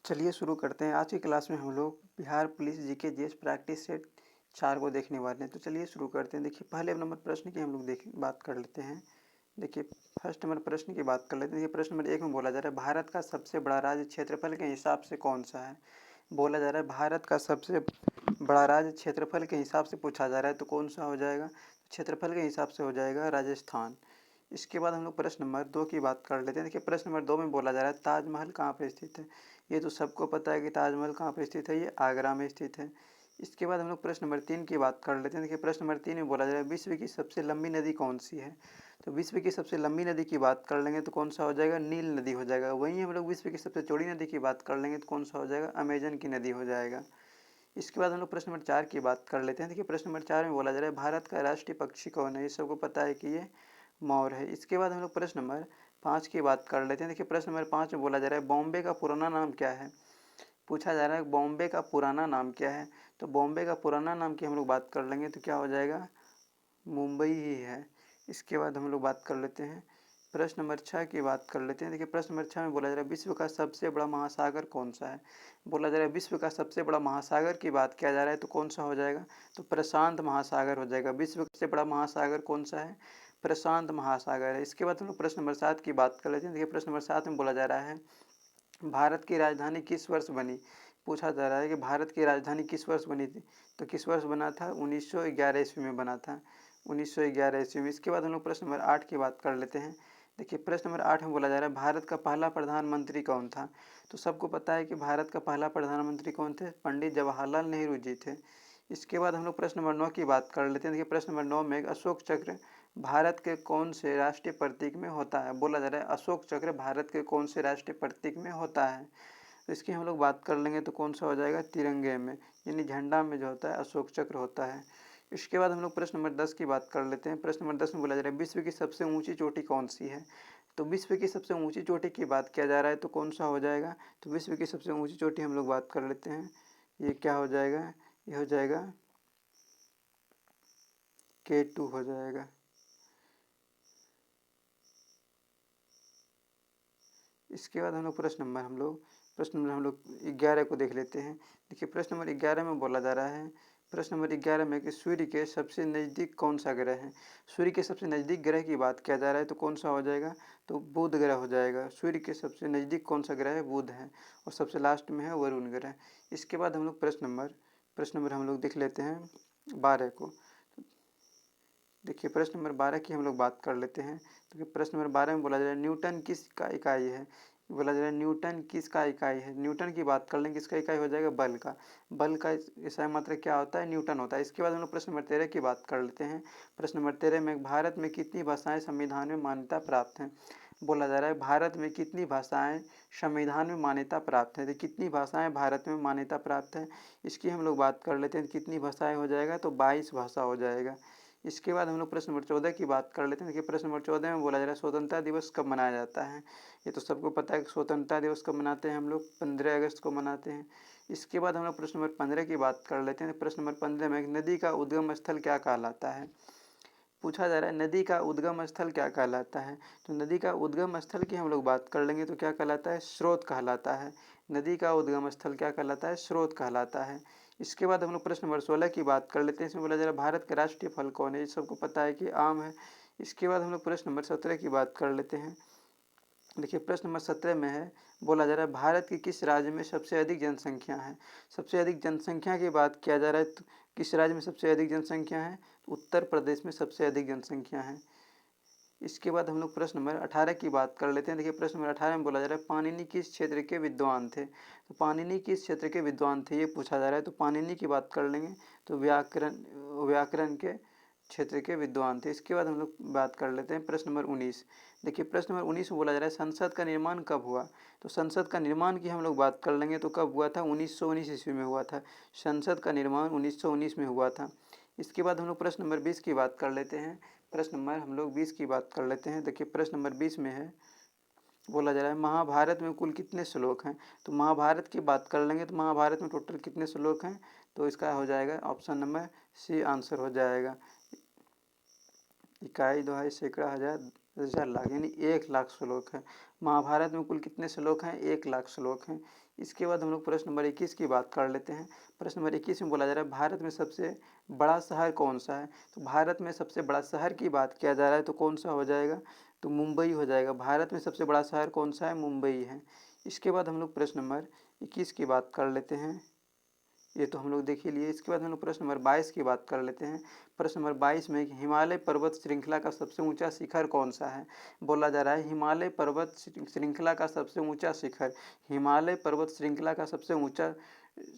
चलिए शुरू करते हैं। आज की क्लास में हम लोग Bihar police GK GS practice set 4 को देखने वाले हैं। तो चलिए शुरू करते हैं। देखिए पहले नंबर प्रश्न की हम लोग बात कर लेते हैं। देखिए फर्स्ट नंबर प्रश्न की बात कर लेते हैं। देखिए प्रश्न नंबर 1 में बोला जा रहा है भारत का सबसे बड़ा राज्य क्षेत्रफल के हिसाब से कौन सा है। बोला जा रहा है भारत का सबसे बड़ा राज्य क्षेत्रफल के हिसाब से पूछा जा रहा है, तो कौन सा हो जाएगा। क्षेत्रफल के हिसाब से हो जाएगा राजस्थान। इसके बाद हम लोग प्रश्न नंबर 2 की बात कर लेते हैं। देखिए प्रश्न नंबर 2 में बोला जा रहा है ताजमहल कहाँ पर स्थित है। ये तो सबको पता है कि ताजमहल कहाँ पर स्थित है, ये आगरा में स्थित है। इसके बाद हम लोग प्रश्न नंबर 3 की बात कर लेते हैं। देखिए प्रश्न नंबर 3 में बोला जा रहा है विश्व की सबसे लंबी नदी कौन सी है। तो विश्व की सबसे लंबी नदी की बात कर लेंगे तो कौन सा हो जाएगा, नील नदी हो जाएगा। वहीं हम लोग विश्व की सबसे चौड़ी नदी की बात कर लेंगे तो कौन सा हो जाएगा, अमेजन की नदी हो जाएगा। इसके बाद हम लोग प्रश्न नंबर 4 की बात कर लेते हैं। देखिए प्रश्न नंबर 4 में बोला जा रहा है भारत का राष्ट्रीय पक्षी कौन है। ये सबको पता है कि ये मोर है। इसके बाद हम लोग प्रश्न नंबर 5 की बात कर लेते हैं। देखिए प्रश्न नंबर 5 में बोला जा रहा है बॉम्बे का पुराना नाम क्या है। पूछा जा रहा है बॉम्बे का पुराना नाम क्या है। तो बॉम्बे का पुराना नाम की हम लोग बात कर लेंगे तो क्या हो जाएगा, मुंबई ही है। इसके बाद हम लोग बात कर लेते हैं प्रश्न नंबर 6 की बात कर लेते हैं। देखिए प्रश्न नंबर 6 में बोला जा रहा है विश्व का सबसे बड़ा महासागर कौन सा है। बोला जा रहा है विश्व का सबसे बड़ा महासागर की बात किया जा रहा है तो कौन सा हो जाएगा, तो प्रशांत महासागर हो जाएगा। विश्व का सबसे बड़ा महासागर कौन सा है, प्रशांत महासागर है। इसके बाद हम लोग प्रश्न नंबर 7 की बात कर लेते हैं। देखिए प्रश्न नंबर 7 में बोला जा रहा है भारत की राजधानी किस वर्ष बनी। पूछा जा रहा है कि भारत की राजधानी किस वर्ष बनी थी। तो किस वर्ष बना था, 1911 ईस्वी में बना था, 1911 ईस्वी में। इसके बाद हम लोग प्रश्न नंबर 8 की बात कर लेते हैं। देखिए प्रश्न नंबर 8 में बोला जा रहा है भारत का पहला प्रधानमंत्री कौन था। तो सबको पता है कि भारत का पहला प्रधानमंत्री कौन थे, पंडित जवाहरलाल नेहरू जी थे। इसके बाद हम लोग प्रश्न नंबर 9 की बात कर लेते हैं। देखिए प्रश्न नंबर 9 में अशोक चक्र भारत के कौन से राष्ट्रीय प्रतीक में होता है। बोला जा रहा है अशोक चक्र भारत के कौन से राष्ट्रीय प्रतीक में होता है। तो इसकी हम लोग बात कर लेंगे तो कौन सा हो जाएगा, तिरंगे में, यानी झंडा में जो होता है अशोक चक्र होता है। इसके बाद हम लोग प्रश्न नंबर 10 की बात कर लेते हैं। प्रश्न नंबर 10 में बोला जा रहा है विश्व की सबसे ऊंची चोटी कौन सी है। तो विश्व की सबसे ऊंची चोटी की बात किया जा रहा है तो कौन सा हो जाएगा, तो विश्व की सबसे ऊंची चोटी हम लोग बात कर लेते हैं। ये क्या हो जाएगा, ये हो जाएगा K2 हो जाएगा। इसके बाद प्रश्न नंबर हम लोग 11 को देख लेते हैं। देखिए प्रश्न नंबर 11 में बोला जा रहा है, प्रश्न नंबर 11 में कि सूर्य के सबसे नज़दीक कौन सा ग्रह है। सूर्य के सबसे नज़दीक ग्रह की बात किया जा रहा है तो कौन सा हो जाएगा, तो बुध ग्रह हो जाएगा। सूर्य के सबसे नज़दीक कौन सा ग्रह है, बुध है। और सबसे लास्ट में है वरुण ग्रह। इसके बाद हम लोग प्रश्न नंबर हम लोग देख लेते हैं 12 को। देखिए प्रश्न नंबर 12 की हम लोग बात कर लेते हैं। तो प्रश्न नंबर 12 में बोला जा रहा है न्यूटन किसका इकाई है। बोला जा रहा है न्यूटन किसका इकाई है। न्यूटन की बात कर लेंगे, किसका इकाई हो जाएगा, बल का। बल का इकाई मात्रक क्या होता है, न्यूटन होता है। इसके बाद हम लोग प्रश्न नंबर 13 की बात कर लेते हैं। प्रश्न नंबर 13 में भारत में कितनी भाषाएं संविधान में मान्यता प्राप्त हैं। बोला जा रहा है भारत में कितनी भाषाएं संविधान में मान्यता प्राप्त है। तो कितनी भाषाएं भारत में मान्यता प्राप्त है, इसकी हम लोग बात कर लेते हैं। कितनी भाषाएं हो जाएगा, तो 22 भाषा हो जाएगा। इसके बाद हम लोग प्रश्न नंबर 14 की बात कर लेते हैं। देखिए प्रश्न नंबर 14 में बोला जा रहा है स्वतंत्रता दिवस कब मनाया जाता है। ये तो सबको पता है कि स्वतंत्रता दिवस कब मनाते हैं हम लोग, 15 अगस्त को मनाते हैं। इसके बाद हम लोग प्रश्न नंबर 15 की बात कर लेते हैं। प्रश्न नंबर 15 में नदी का उद्गम स्थल क्या कहलाता है। पूछा जा रहा है नदी का उद्गम स्थल क्या कहलाता है। तो नदी का उद्गम स्थल की हम लोग बात कर लेंगे तो क्या कहलाता है, स्रोत कहलाता है। नदी का उद्गम स्थल क्या कहलाता है, स्रोत कहलाता है। इसके बाद हम लोग प्रश्न नंबर 16 की बात कर लेते हैं। इसमें बोला जा रहा है भारत का राष्ट्रीय फल कौन है। ये सबको पता है कि आम है। इसके बाद हम लोग प्रश्न नंबर 17 की बात कर लेते हैं। देखिए प्रश्न नंबर 17 में है, बोला जा रहा है भारत के किस राज्य में सबसे अधिक जनसंख्या है। सबसे अधिक जनसंख्या की बात किया जा रहा है तो किस राज्य में सबसे अधिक जनसंख्या है, तो उत्तर प्रदेश में सबसे अधिक जनसंख्या है। इसके बाद हम लोग प्रश्न नंबर 18 की बात कर लेते हैं। देखिए प्रश्न नंबर 18 में बोला जा रहा है पाणिनि किस क्षेत्र के विद्वान थे। तो पाणिनि किस क्षेत्र के विद्वान थे, ये पूछा जा रहा है। तो पाणिनि की बात कर लेंगे तो व्याकरण के क्षेत्र के विद्वान थे। इसके बाद हम लोग बात कर लेते हैं प्रश्न नंबर 19। देखिए प्रश्न नंबर 19 में बोला जा रहा है संसद का निर्माण कब हुआ। तो संसद का निर्माण की हम लोग बात कर लेंगे तो कब हुआ था, 1919 ईस्वी में हुआ था। संसद का निर्माण 1919 में हुआ था। इसके बाद हम लोग प्रश्न नंबर 20 की बात कर लेते हैं। प्रश्न नंबर हम लोग 20 की बात कर लेते हैं। देखिए प्रश्न नंबर 20 में है, बोला जा रहा है महाभारत में कुल कितने श्लोक हैं। तो महाभारत की बात कर लेंगे तो महाभारत में टोटल कितने श्लोक हैं, तो इसका हो जाएगा ऑप्शन नंबर सी आंसर हो जाएगा। इकाई, दोहाई, सैकड़ा, हजार, 10,000 लाख यानी 1,00,000 श्लोक है। महाभारत में कुल कितने श्लोक हैं? 1,00,000 श्लोक हैं। इसके बाद हम लोग प्रश्न नंबर 21 की बात कर लेते हैं। प्रश्न नंबर 21 में बोला जा रहा है भारत में सबसे बड़ा शहर कौन सा है? तो भारत में सबसे बड़ा शहर की बात किया जा रहा है तो कौन सा हो जाएगा? तो मुंबई हो जाएगा। भारत में सबसे बड़ा शहर कौन सा है? मुंबई है। इसके बाद हम लोग प्रश्न नंबर 21 की बात कर लेते हैं, ये तो हम लोग देख ही लिए। इसके बाद हम लोग प्रश्न नंबर 22 की बात कर लेते हैं। प्रश्न नंबर 22 में हिमालय पर्वत श्रृंखला का सबसे ऊंचा शिखर कौन सा है? बोला जा रहा है हिमालय पर्वत श्रृंखला का सबसे ऊंचा शिखर, हिमालय पर्वत श्रृंखला का सबसे ऊंचा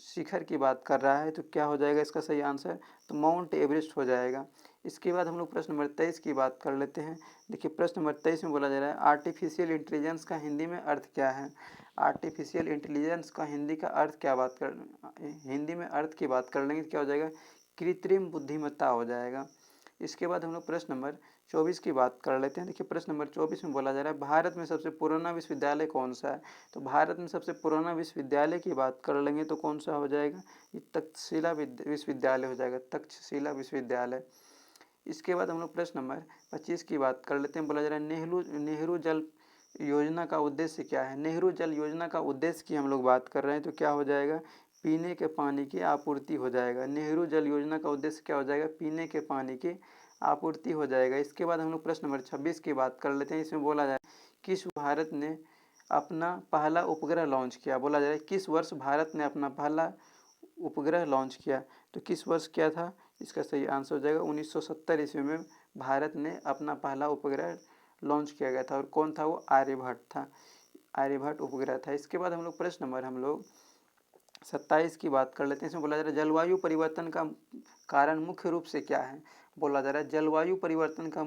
शिखर की बात कर रहा है तो क्या हो जाएगा इसका सही आंसर? तो माउंट एवरेस्ट हो जाएगा। इसके बाद हम लोग प्रश्न नंबर 23 की बात कर लेते हैं। देखिए प्रश्न नंबर 23 में बोला जा रहा है आर्टिफिशियल इंटेलिजेंस का हिंदी में अर्थ क्या है? आर्टिफिशियल इंटेलिजेंस का हिंदी का अर्थ क्या बात कर हिंदी में अर्थ की बात कर लेंगे तो क्या हो जाएगा? कृत्रिम बुद्धिमत्ता हो जाएगा। इसके बाद हम लोग प्रश्न नंबर 24 की बात कर लेते हैं। देखिए प्रश्न नंबर 24 में बोला जा रहा है भारत में सबसे पुराना विश्वविद्यालय कौन सा है? तो भारत में सबसे पुराना विश्वविद्यालय की बात कर लेंगे तो कौन सा हो जाएगा? ये तक्षशिला विश्वविद्यालय हो जाएगा, तक्षशिला विश्वविद्यालय। इसके बाद हम लोग प्रश्न नंबर 25 की बात कर लेते हैं। बोला जा रहा है नेहरू जल योजना का उद्देश्य क्या है? नेहरू जल योजना का उद्देश्य की हम लोग बात कर रहे हैं तो क्या हो जाएगा? पीने के पानी की आपूर्ति हो जाएगा। नेहरू जल योजना का उद्देश्य क्या हो जाएगा? पीने के पानी की आपूर्ति हो जाएगा। इसके बाद हम लोग प्रश्न नंबर 26 की बात कर लेते हैं। इसमें बोला जाए किस भारत ने अपना पहला उपग्रह लॉन्च किया? बोला जा रहा है किस वर्ष भारत ने अपना पहला उपग्रह लॉन्च किया? तो किस वर्ष किया था? इसका सही आंसर हो जाएगा 1970 ईस्वी में भारत ने अपना पहला उपग्रह लॉन्च किया गया था। और कौन था वो? आर्यभट्ट था, आर्यभट्ट उपग्रह था। इसके बाद हम लोग प्रश्न नंबर 27 की बात कर लेते हैं। इसमें बोला जा रहा है जलवायु परिवर्तन का कारण मुख्य रूप से क्या है? बोला जा रहा है जलवायु परिवर्तन का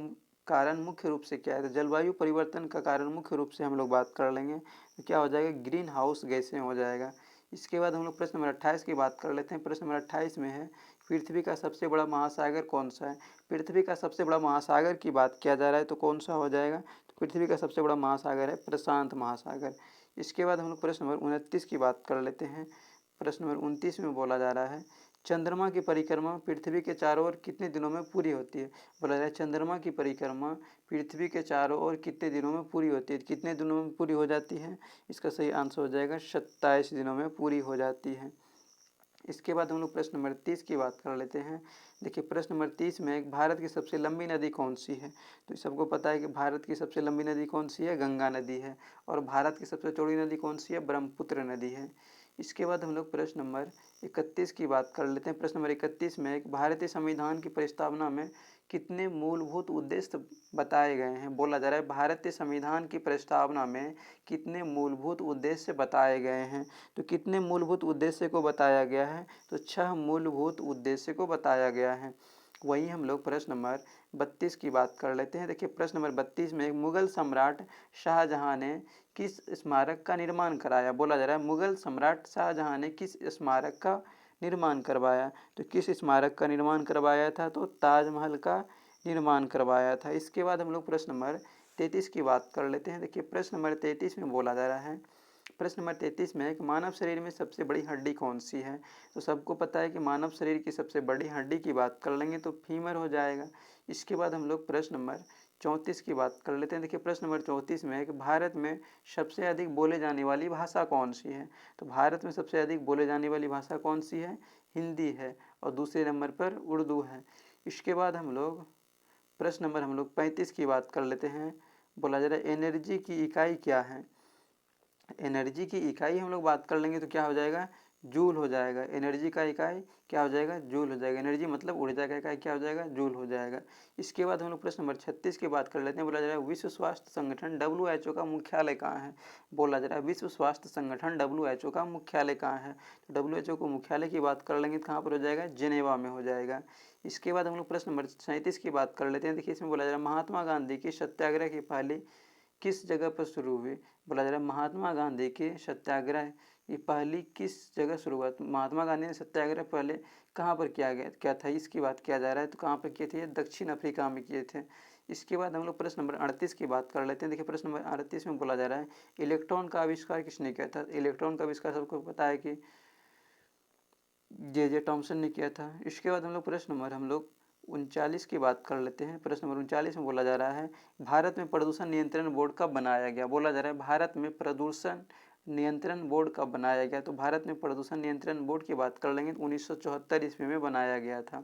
कारण मुख्य रूप से क्या है? तो जलवायु परिवर्तन का कारण मुख्य रूप से हम लोग बात कर लेंगे तो क्या हो जाएगा? ग्रीन हाउस गैसें हो जाएगा। इसके बाद हम लोग प्रश्न नंबर 28 की बात कर लेते हैं। प्रश्न नंबर 28 में है पृथ्वी का सबसे बड़ा महासागर कौन सा है? पृथ्वी का सबसे बड़ा महासागर की बात किया जा रहा है तो कौन सा हो जाएगा? तो पृथ्वी का सबसे बड़ा महासागर है प्रशांत महासागर। इसके बाद हम लोग प्रश्न नंबर 29 की बात कर लेते हैं। प्रश्न नंबर 29 में बोला जा रहा है चंद्रमा की परिक्रमा पृथ्वी के चारों ओर कितने दिनों में पूरी होती है? बोला जा रहा है चंद्रमा की परिक्रमा पृथ्वी के चारों ओर कितने दिनों में पूरी होती है? कितने दिनों में पूरी हो जाती है? इसका सही आंसर हो जाएगा 27 दिनों में पूरी हो जाती है। इसके बाद हम लोग प्रश्न नंबर 30 की बात कर लेते हैं। देखिए प्रश्न नंबर 30 में भारत की सबसे लंबी नदी कौन सी है? तो सबको पता है कि भारत की सबसे लंबी नदी कौन सी है? गंगा नदी है। और भारत की सबसे चौड़ी नदी कौन सी है? ब्रह्मपुत्र नदी है। इसके बाद हम लोग प्रश्न नंबर 31 की बात कर लेते हैं। प्रश्न नंबर 31 में एक भारतीय संविधान की प्रस्तावना में कितने मूलभूत उद्देश्य बताए गए हैं? बोला जा रहा है भारतीय संविधान की प्रस्तावना में कितने मूलभूत उद्देश्य बताए गए हैं? तो कितने मूलभूत उद्देश्य को बताया गया है? तो 6 मूलभूत उद्देश्य को बताया गया है। वही हम लोग प्रश्न नंबर 32 की बात कर लेते हैं। देखिए प्रश्न नंबर 32 में मुगल सम्राट शाहजहां ने किस स्मारक का निर्माण कराया? बोला जा रहा है मुगल सम्राट शाहजहां ने किस स्मारक का निर्माण करवाया? तो किस स्मारक का निर्माण करवाया था? तो ताजमहल का निर्माण करवाया था। इसके बाद हम लोग प्रश्न नंबर 33 की बात कर लेते हैं। देखिए प्रश्न नंबर 33 में बोला जा रहा है प्रश्न नंबर 33 में कि मानव शरीर में सबसे बड़ी हड्डी कौन सी है? तो सबको पता है कि मानव शरीर की सबसे बड़ी हड्डी की बात कर लेंगे तो फीमर हो जाएगा। इसके बाद हम लोग प्रश्न नंबर 34 की बात कर लेते हैं। देखिए प्रश्न नंबर 34 में है कि भारत में सबसे अधिक बोले जाने वाली भाषा कौन सी है? तो भारत में सबसे अधिक बोले जाने वाली भाषा कौन सी है? हिंदी है। और दूसरे नंबर पर उर्दू है। इसके बाद हम लोग प्रश्न नंबर 35 की बात कर लेते हैं। बोला जा रहा है एनर्जी की इकाई क्या है? एनर्जी की इकाई हम लोग बात कर लेंगे तो क्या हो जाएगा? जूल हो जाएगा। एनर्जी का इकाई क्या हो जाएगा? जूल हो जाएगा। एनर्जी मतलब ऊर्जा का इकाई क्या हो जाएगा? जूल हो जाएगा। इसके बाद हम लोग प्रश्न नंबर 36 की बात कर लेते हैं। बोला जा रहा है विश्व स्वास्थ्य संगठन WHO का मुख्यालय कहाँ है? बोला जा रहा है विश्व स्वास्थ्य संगठन WHO का मुख्यालय कहाँ है? तो WHO को मुख्यालय की बात कर लेंगे तो कहाँ पर हो जाएगा? जेनेवा में हो जाएगा। इसके बाद हम लोग प्रश्न नंबर 37 की बात कर लेते हैं। देखिए इसमें बोला जा रहा है महात्मा गांधी की सत्याग्रह की पहली किस जगह पर शुरू हुई? बोला जा रहा है महात्मा गांधी के सत्याग्रह की पहली किस जगह शुरुआत? महात्मा गांधी ने सत्याग्रह पहले कहाँ पर किया गया क्या था? इसकी बात किया जा रहा है तो कहाँ पर किए थे? दक्षिण अफ्रीका में किए थे। इसके बाद हम लोग प्रश्न नंबर 38 की बात कर लेते हैं। देखिए प्रश्न नंबर 38 में बोला जा रहा है इलेक्ट्रॉन का आविष्कार किसने किया था? इलेक्ट्रॉन का आविष्कार सबको पता है कि जे थॉमसन ने किया था। इसके बाद हम लोग प्रश्न नंबर 39 की बात कर लेते हैं। प्रश्न नंबर 39 में बोला जा रहा है भारत में प्रदूषण नियंत्रण बोर्ड कब बनाया गया। बोला जा रहा है भारत में प्रदूषण नियंत्रण बोर्ड कब बनाया गया। तो भारत में प्रदूषण नियंत्रण बोर्ड की बात कर लेंगे तो 1974 ईस्वी में बनाया गया था।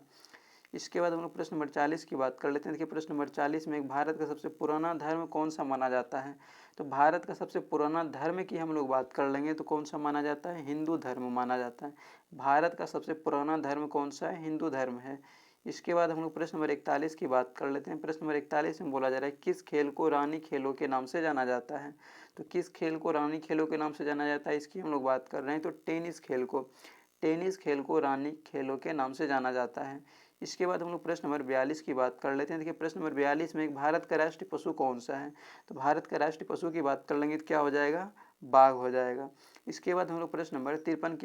इसके बाद हम लोग प्रश्न नंबर 40 की बात कर लेते हैं। देखिए प्रश्न नंबर 40 में भारत का सबसे पुराना धर्म कौन सा माना जाता है। तो भारत का सबसे पुराना धर्म की हम लोग बात कर लेंगे तो कौन सा माना जाता है, हिंदू धर्म माना जाता है। भारत का सबसे पुराना धर्म कौन सा है, हिंदू धर्म है। इसके बाद हम लोग प्रश्न नंबर 41 की बात कर लेते हैं। प्रश्न नंबर 41 में बोला जा रहा है किस खेल को रानी खेलों के नाम से जाना जाता है। तो किस खेल को रानी खेलों के नाम से जाना जाता है, इसकी हम लोग बात कर रहे हैं। तो टेनिस खेल को रानी खेलों के नाम से जाना जाता है। इसके बाद हम लोग प्रश्न नंबर 42 की बात कर लेते हैं। देखिए प्रश्न नंबर 42 में भारत का राष्ट्रीय पशु कौन सा है। तो भारत का राष्ट्रीय पशु की बात कर लेंगे तो क्या हो जाएगा, बाघ हो जाएगा। इसके बाद हम लोग प्रश्न नंबर 43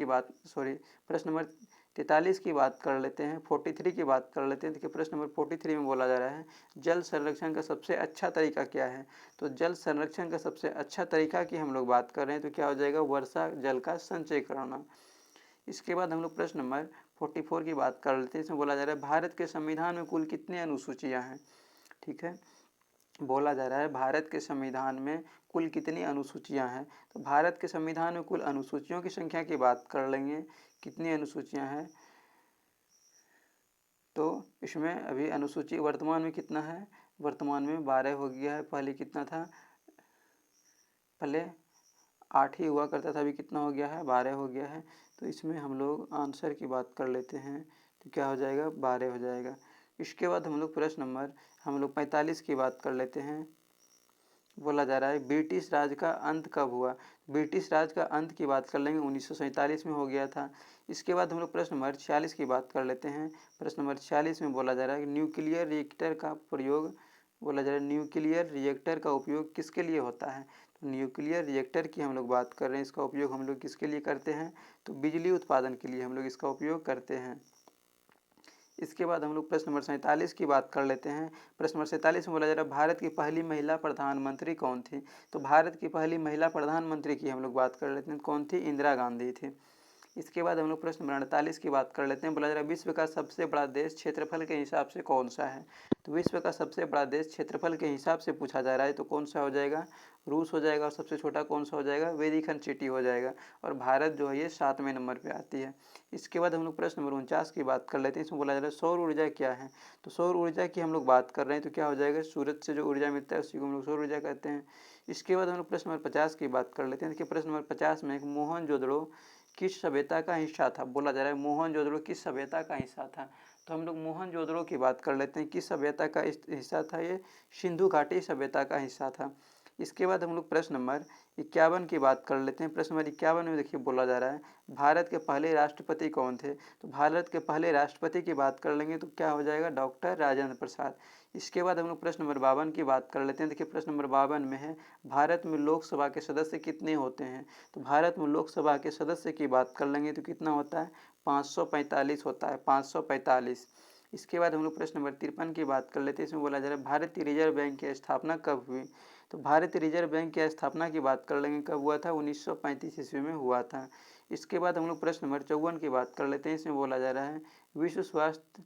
की बात कर लेते हैं। 43 की बात कर लेते हैं। देखिए प्रश्न नंबर 43 में बोला जा रहा है जल संरक्षण का सबसे अच्छा तरीका क्या है। तो जल संरक्षण का सबसे अच्छा तरीका की हम लोग बात कर रहे हैं तो क्या हो जाएगा, वर्षा जल का संचय करना। इसके बाद हम लोग प्रश्न नंबर 44 की बात कर लेते हैं। इसमें बोला जा रहा है भारत के संविधान में कुल कितनी अनुसूचियां हैं। ठीक है, बोला जा रहा है भारत के संविधान में कुल कितनी अनुसूचियां हैं। तो भारत के संविधान में कुल अनुसूचियों की संख्या की बात कर लेंगे, कितनी अनुसूचियां हैं। तो इसमें अभी अनुसूची वर्तमान में कितना है, वर्तमान में 12 हो गया है। पहले कितना था, पहले 8 ही हुआ करता था, अभी कितना हो गया है, 12 हो गया है। तो इसमें हम लोग आंसर की बात कर लेते हैं तो क्या हो जाएगा, 12 हो जाएगा। इसके बाद हम लोग प्रश्न नंबर 45 की बात कर लेते हैं। बोला जा रहा है ब्रिटिश राज का अंत कब हुआ। ब्रिटिश राज का अंत की बात कर लेंगे 1947 में हो गया था। इसके बाद हम लोग प्रश्न नंबर 46 की बात कर लेते हैं। प्रश्न नंबर 46 में बोला जा रहा है न्यूक्लियर रिएक्टर का प्रयोग, बोला जा रहा है न्यूक्लियर रिएक्टर का उपयोग किसके लिए होता है। तो न्यूक्लियर रिएक्टर की हम लोग बात कर रहे हैं, इसका उपयोग हम लोग किसके लिए करते हैं, तो बिजली उत्पादन के लिए हम लोग इसका उपयोग करते हैं। इसके बाद हम लोग प्रश्न नंबर 47 की बात कर लेते हैं। प्रश्न नंबर 47 में बोला जा रहा है भारत की पहली महिला प्रधानमंत्री कौन थी। तो भारत की पहली महिला प्रधानमंत्री की हम लोग बात कर लेते हैं, कौन थी, इंदिरा गांधी थी। इसके बाद हम लोग प्रश्न नंबर 48 की बात कर लेते हैं। बोला जा रहा है विश्व का सबसे बड़ा देश क्षेत्रफल के हिसाब से कौन सा है। तो विश्व का सबसे बड़ा देश क्षेत्रफल के हिसाब से पूछा जा रहा है तो कौन सा हो जाएगा, रूस हो जाएगा। और सबसे छोटा कौन सा हो जाएगा, वेरिखन सिटी हो जाएगा। और भारत जो है ये 7वें नंबर पे आती है। इसके बाद हम लोग प्रश्न नंबर 49 की बात कर लेते हैं। इसमें बोला जा रहा है सौर ऊर्जा क्या है। तो सौर ऊर्जा की हम लोग बात कर रहे हैं तो क्या हो जाएगा, सूरज से जो ऊर्जा मिलता है उसी को हम लोग सौर ऊर्जा कहते हैं। इसके बाद हम लोग प्रश्न नंबर 50 की बात कर लेते हैं। देखिए प्रश्न नंबर 50 में मोहनजोदड़ो किस सभ्यता का हिस्सा था। बोला जा रहा है मोहनजोदड़ो किस सभ्यता का हिस्सा था। तो हम लोग मोहनजोदड़ो की बात कर लेते हैं, किस सभ्यता का हिस्सा था, ये सिंधु घाटी सभ्यता का हिस्सा था। इसके बाद हम लोग प्रश्न नंबर 51 की बात कर लेते हैं। प्रश्न नंबर 51 में देखिए बोला जा रहा है भारत के पहले राष्ट्रपति कौन थे। तो भारत के पहले राष्ट्रपति की बात कर लेंगे तो क्या हो जाएगा, डॉक्टर राजेंद्र प्रसाद। इसके बाद हम लोग प्रश्न नंबर 52 की बात कर लेते हैं। देखिए प्रश्न नंबर 52 में है भारत में लोकसभा के सदस्य कितने होते हैं। तो भारत में लोकसभा के सदस्य की बात कर लेंगे तो कितना होता है, 545 होता है, 545। इसके बाद हम लोग प्रश्न नंबर 53 की बात कर लेते हैं। इसमें बोला जा रहा है भारतीय रिजर्व बैंक की स्थापना कब हुई। तो भारतीय रिजर्व बैंक की स्थापना की बात कर लेंगे, कब हुआ था, 1935 ईस्वी में हुआ था। इसके बाद हम लोग प्रश्न नंबर 54 की बात कर लेते हैं। इसमें बोला जा रहा है विश्व स्वास्थ्य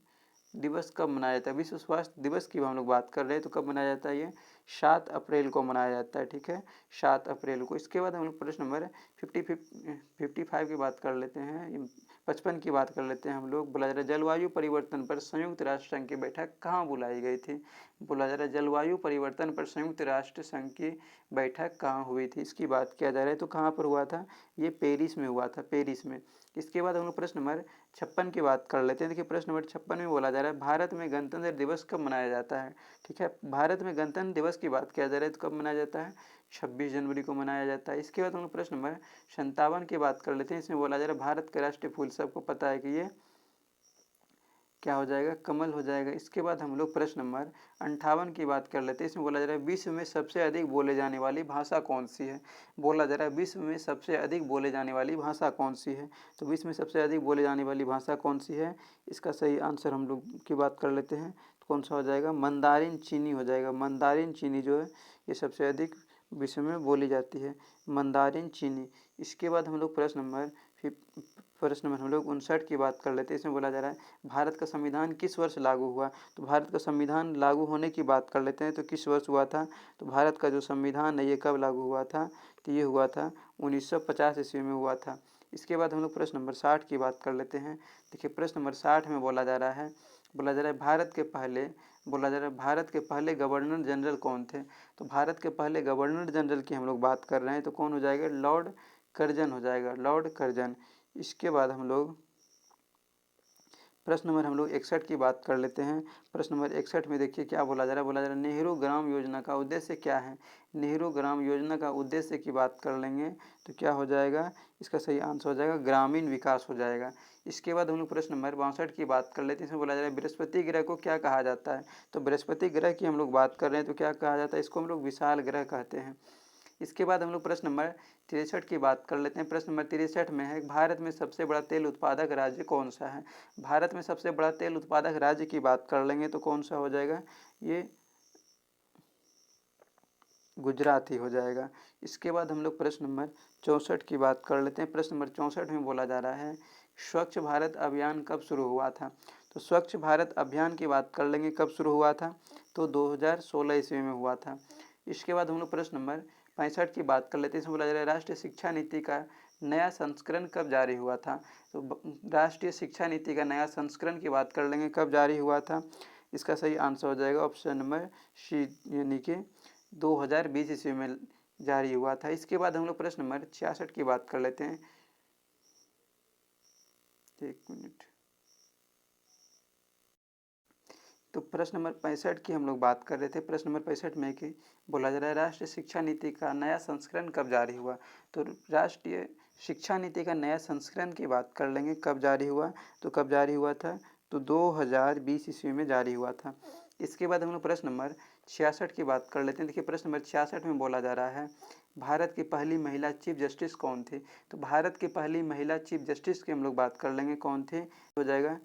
दिवस कब मनाया जाता है। विश्व स्वास्थ्य दिवस की हम लोग बात कर रहे हैं तो कब मनाया जाता है, ये 7 अप्रैल को मनाया जाता है। ठीक है, 7 अप्रैल को। इसके बाद हम लोग प्रश्न नंबर 55 की बात कर लेते हैं, 55 की बात कर लेते हैं हम लोग। बोला जा रहा है जलवायु परिवर्तन पर संयुक्त राष्ट्र संघ की बैठक कहाँ बुलाई गई थी। बोला जा रहा है जलवायु परिवर्तन पर संयुक्त राष्ट्र संघ की बैठक कहाँ हुई थी, इसकी बात किया जा रहा है तो कहाँ पर हुआ था, ये पेरिस में हुआ था, पेरिस में। इसके बाद हम लोग प्रश्न नंबर 56 की बात कर लेते हैं। देखिए प्रश्न नंबर 56 में बोला जा रहा है भारत में गणतंत्र दिवस कब मनाया जाता है। ठीक है, भारत में गणतंत्र दिवस की बात किया जा रहा है तो कब मनाया जाता है, 26 जनवरी को मनाया जाता है। इसके बाद हम लोग प्रश्न नंबर 57 की बात कर लेते हैं। इसमें बोला जा रहा है भारत का राष्ट्रीय फूल सबको पता है कि ये क्या हो जाएगा, कमल हो जाएगा। इसके बाद हम लोग प्रश्न नंबर 58 की बात कर लेते हैं। इसमें बोला जा रहा है विश्व में सबसे अधिक बोले जाने वाली भाषा कौन सी है। बोला जा रहा है विश्व में सबसे अधिक बोले जाने वाली भाषा कौन सी है। तो विश्व में सबसे अधिक बोले जाने वाली भाषा कौन सी है, इसका सही आंसर हम लोग की बात कर लेते हैं तो कौन सा हो जाएगा, मंदारिन चीनी हो जाएगा। मंदारिन चीनी जो है ये सबसे अधिक विश्व में बोली जाती है, मंदारिन चीनी। इसके बाद हम लोग प्रश्न नंबर प्रश्न नंबर हम लोग 59 की बात कर लेते हैं। इसमें बोला जा रहा है भारत का संविधान किस वर्ष लागू हुआ। तो भारत का संविधान लागू होने की बात कर लेते हैं। तो किस वर्ष हुआ था, तो भारत का जो संविधान है ये कब लागू हुआ था, तो ये हुआ था 1950 ईस्वी में हुआ था। इसके बाद हम लोग प्रश्न नंबर 60 की बात कर लेते हैं। देखिए प्रश्न नंबर 60 में बोला जा रहा है भारत के पहले गवर्नर जनरल कौन थे। तो भारत के पहले गवर्नर जनरल की हम लोग बात कर रहे हैं, तो कौन हो जाएगा, लॉर्ड कर्जन हो जाएगा, लॉर्ड कर्जन। इसके बाद हम लोग प्रश्न नंबर हम लोग 61 की बात कर लेते हैं। प्रश्न नंबर 61 में देखिए क्या बोला जा रहा है नेहरू ग्राम योजना का उद्देश्य क्या है। नेहरू ग्राम योजना का उद्देश्य की बात कर लेंगे तो क्या हो जाएगा, इसका सही आंसर हो जाएगा ग्रामीण विकास हो जाएगा। इसके बाद हम लोग प्रश्न नंबर 62 की बात कर लेते हैं। इसमें बोला जा रहा है बृहस्पति ग्रह को क्या कहा जाता है। तो बृहस्पति ग्रह की हम लोग बात कर रहे हैं तो क्या कहा जाता है, इसको हम लोग विशाल ग्रह कहते हैं। इसके बाद हम लोग प्रश्न नंबर 63 की बात कर लेते हैं। प्रश्न नंबर 63 में है भारत में सबसे बड़ा तेल उत्पादक राज्य कौन सा है। भारत में सबसे बड़ा तेल उत्पादक राज्य की बात कर लेंगे तो कौन सा हो जाएगा, ये गुजरात ही हो जाएगा। इसके बाद हम लोग प्रश्न नंबर 64 की बात कर लेते हैं। प्रश्न नंबर 64 में बोला जा रहा है स्वच्छ भारत अभियान कब शुरू हुआ था। तो स्वच्छ भारत अभियान की बात कर लेंगे कब शुरू हुआ था, तो 2016 ईस्वी में हुआ था। इसके बाद हम लोग प्रश्न नंबर 65 की बात कर लेते हैं। इसमें बोला जा रहा है राष्ट्रीय शिक्षा नीति का नया संस्करण कब जारी हुआ था। तो राष्ट्रीय शिक्षा नीति का नया संस्करण की बात कर लेंगे कब जारी हुआ था, इसका सही आंसर हो जाएगा ऑप्शन नंबर सी, यानी कि 2020 ईस्वी में जारी हुआ था। इसके बाद हम लोग प्रश्न नंबर 66 की बात कर लेते हैं। एक मिनट, तो प्रश्न नंबर 65 की हम लोग बात कर रहे थे। प्रश्न नंबर 65 में कि बोला जा रहा है राष्ट्रीय शिक्षा नीति का नया संस्करण कब जारी हुआ। तो राष्ट्रीय शिक्षा नीति का नया संस्करण की बात कर लेंगे कब जारी हुआ, तो कब जारी हुआ था, तो 2020 ईस्वी में जारी हुआ था। इसके बाद हम लोग प्रश्न नंबर 66 की बात कर लेते हैं। देखिए प्रश्न नंबर 66 में बोला जा रहा है भारत की पहली महिला चीफ जस्टिस कौन थी। तो भारत की पहली महिला चीफ जस्टिस की हम लोग बात कर लेंगे कौन थे, हो जाएगा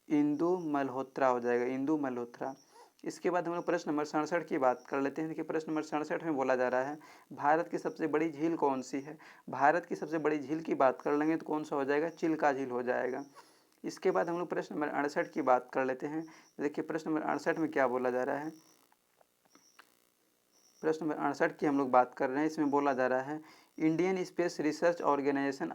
इंदु मल्होत्रा हो जाएगा, इंदु मल्होत्रा। इसके बाद हम लोग प्रश्न नंबर 67 की बात कर लेते हैं। देखिए प्रश्न नंबर 67 में बोला जा रहा है भारत की सबसे बड़ी झील कौन सी है। भारत की सबसे बड़ी झील की बात कर लेंगे तो कौन सा हो जाएगा, चिल्का झील हो जाएगा। इसके बाद हम लोग प्रश्न नंबर 68 की बात कर लेते हैं। देखिए प्रश्न नंबर 68 में क्या बोला जा रहा है, प्रश्न नंबर 68 की हम लोग बात कर रहे हैं। इसमें बोला जा रहा है Indian Space Research Organisation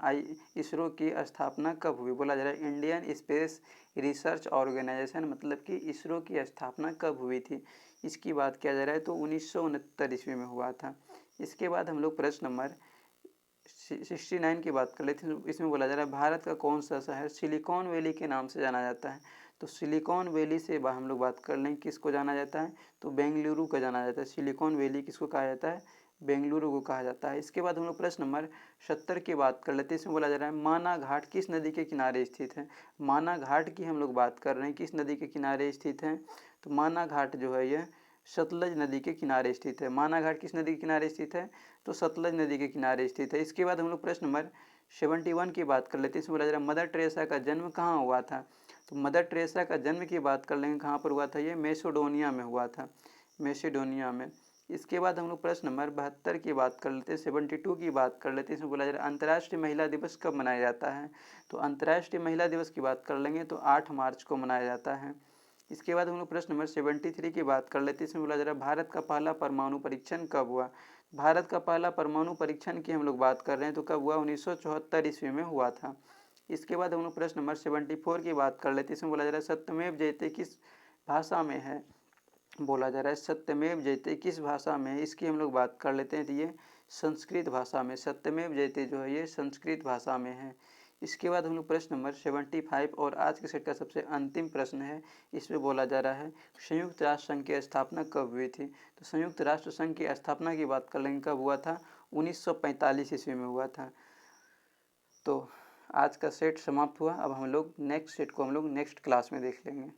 ISRO की स्थापना कब हुई। बोला जा रहा है इंडियन स्पेस रिसर्च ऑर्गेनाइजेशन मतलब कि इसरो की स्थापना कब हुई थी, इसकी बात किया जा रहा है तो 1969 ईस्वी में हुआ था। इसके बाद हम लोग प्रश्न नंबर 69 की बात कर लेते हैं। इसमें बोला जा रहा है भारत का कौन सा शहर सिलिकॉन वैली के नाम से जाना जाता है। तो सिलिकॉन वैली से हम लोग बात कर लें किसको जाना जाता है, तो बेंगलुरु को जाना जाता है। सिलिकॉन वैली किसको कहा जाता है, बेंगलुरु को कहा जाता है। इसके बाद हम लोग प्रश्न नंबर 70 की बात कर लेते हैं। इसमें बोला जा रहा है माना घाट किस नदी के किनारे स्थित है। माना घाट की हम लोग बात कर रहे हैं, किस नदी के किनारे स्थित है, तो माना घाट जो है यह सतलज नदी के किनारे स्थित है। माना घाट किस नदी के किनारे स्थित है, तो सतलज नदी के किनारे स्थित है। इसके बाद हम लोग प्रश्न नंबर 71 की बात कर लेते हैं। इसमें बोला जा रहा है मदर टेरेसा का जन्म कहाँ हुआ था। तो मदर टेरेसा का जन्म की बात कर लेंगे कहाँ पर हुआ था, ये मैसेडोनिया में हुआ था, मैसेडोनिया में। इसके बाद हम लोग प्रश्न नंबर 72 की बात कर लेते हैं, 72 की बात कर लेते हैं। इसमें बोला जा रहा है अंतर्राष्ट्रीय महिला दिवस कब मनाया जाता है। तो अंतर्राष्ट्रीय महिला दिवस की बात कर लेंगे तो 8 मार्च को मनाया जाता है। इसके बाद हम लोग प्रश्न नंबर 73 की बात कर लेते हैं। इसमें बोला जा रहा है भारत का पहला परमाणु परीक्षण कब हुआ। भारत का पहला परमाणु परीक्षण की हम लोग बात कर रहे हैं तो कब हुआ, 1974 ईस्वी में हुआ था। इसके बाद हम लोग प्रश्न नंबर 74 की बात कर लेते हैं। इसमें बोला जा रहा है सत्यमेव जयते किस भाषा में है। बोला जा रहा है सत्यमेव जयते किस भाषा में है, इसकी हम लोग बात कर लेते हैं तो ये संस्कृत भाषा में, सत्यमेव जयते जो है ये संस्कृत भाषा में है। इसके बाद हम लोग प्रश्न नंबर 75 और आज के सेट का सबसे अंतिम प्रश्न है। इसमें बोला जा रहा है संयुक्त राष्ट्र संघ की स्थापना कब हुई थी। तो संयुक्त राष्ट्र संघ की स्थापना की बात कर लेंगे कब हुआ था, 1945 ईस्वी में हुआ था। तो आज का सेट समाप्त हुआ। अब हम लोग नेक्स्ट सेट को हम लोग नेक्स्ट क्लास में देख लेंगे।